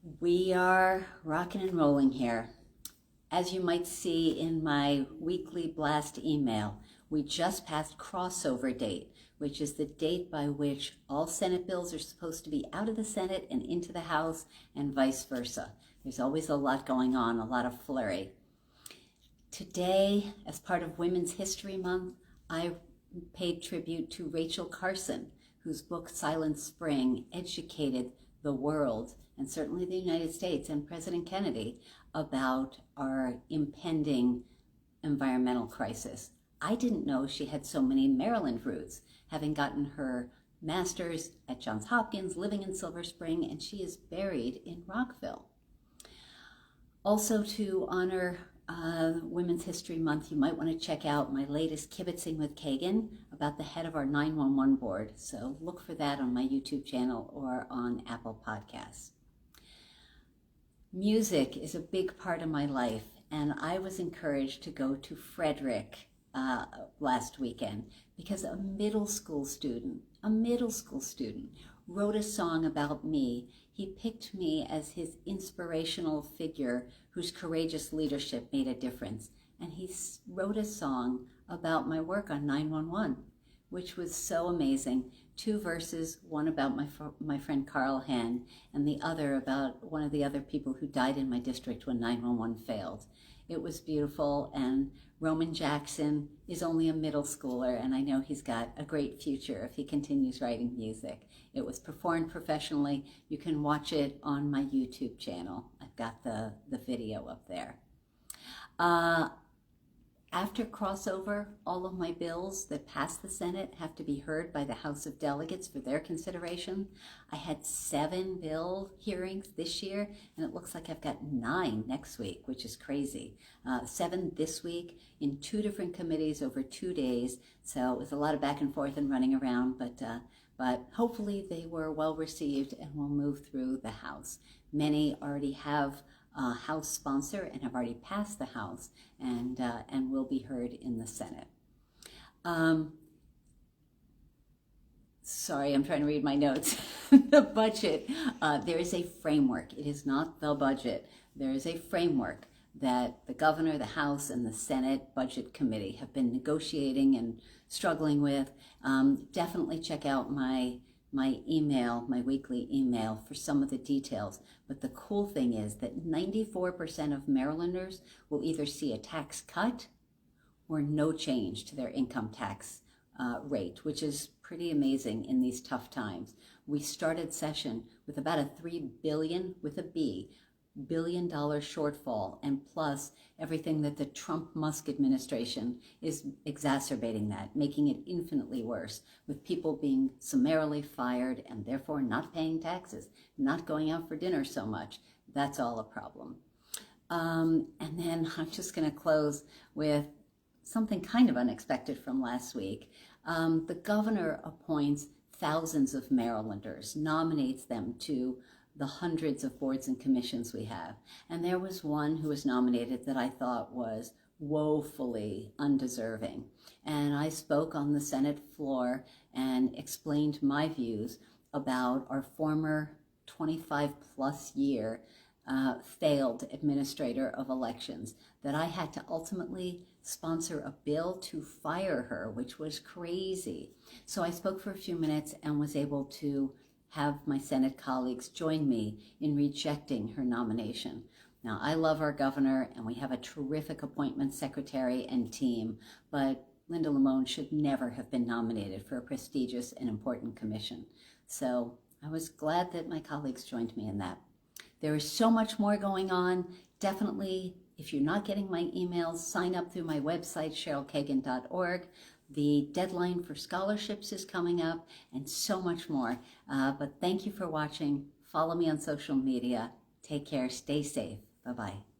We are rocking and rolling here. As you might see in my weekly blast email, we just passed crossover date, which is the date by which all Senate bills are supposed to be out of the Senate and into the House and vice versa. There's always a lot going on, a lot of flurry. Today, as part of Women's History Month, I paid tribute to Rachel Carson, whose book Silent Spring educated the world, and certainly the United States and President Kennedy, about our impending environmental crisis. I didn't know she had so many Maryland roots, having gotten her master's at Johns Hopkins, living in Silver Spring, and she is buried in Rockville. Also, to honor Women's History Month, you might want to check out my latest Kibitzing with Kagan about the head of our 911 board. So look for that on my YouTube channel or on Apple Podcasts. Music is a big part of my life, and I was encouraged to go to Frederick last weekend because a middle school student wrote a song about me. He picked me as his inspirational figure whose courageous leadership made a difference. And he wrote a song about my work on 911, which was so amazing. 2 verses, one about my friend Carl Hand, and the other about one of the other people who died in my district when 911 failed. It was beautiful, and Roman Jackson is only a middle schooler, and I know he's got a great future if he continues writing music. It was performed professionally. You can watch it on my YouTube channel. I've got the video up there. After crossover, all of my bills that pass the Senate have to be heard by the House of Delegates for their consideration. I had 7 bill hearings this year, and it looks like I've got 9 next week, which is crazy. 7 this week in 2 different committees over 2 days. So it was a lot of back and forth and running around, but hopefully they were well received and will move through the House. Many already have House sponsor and have already passed the House and will be heard in the Senate. Sorry, I'm trying to read my notes. The budget, there is a framework. It is not the budget. There is a framework that the governor, the House, and the Senate Budget Committee have been negotiating and struggling with. Definitely check out my email, my weekly email, for some of the details. But the cool thing is that 94% of Marylanders will either see a tax cut or no change to their income tax rate, which is pretty amazing in these tough times. We started session with about a $3 billion, with a B, $billion shortfall, and plus everything that the Trump-Musk administration is exacerbating that, making it infinitely worse, with people being summarily fired and therefore not paying taxes, not going out for dinner so much. That's all a problem. And then I'm just going to close with something kind of unexpected from last week. The governor appoints thousands of Marylanders, nominates them to the hundreds of boards and commissions we have. And there was one who was nominated that I thought was woefully undeserving. And I spoke on the Senate floor and explained my views about our former 25-plus year failed administrator of elections, that I had to ultimately sponsor a bill to fire her, which was crazy. So I spoke for a few minutes and was able to have my Senate colleagues join me in rejecting her nomination. Now, I love our governor, and we have a terrific appointment secretary and team, but Linda Lamone should never have been nominated for a prestigious and important commission. So I was glad that my colleagues joined me in that. There is so much more going on. Definitely, if you're not getting my emails, sign up through my website, CherylKagan.org. The deadline for scholarships is coming up, and so much more. But thank you for watching. Follow me on social media. Take care. Stay safe. Bye-bye.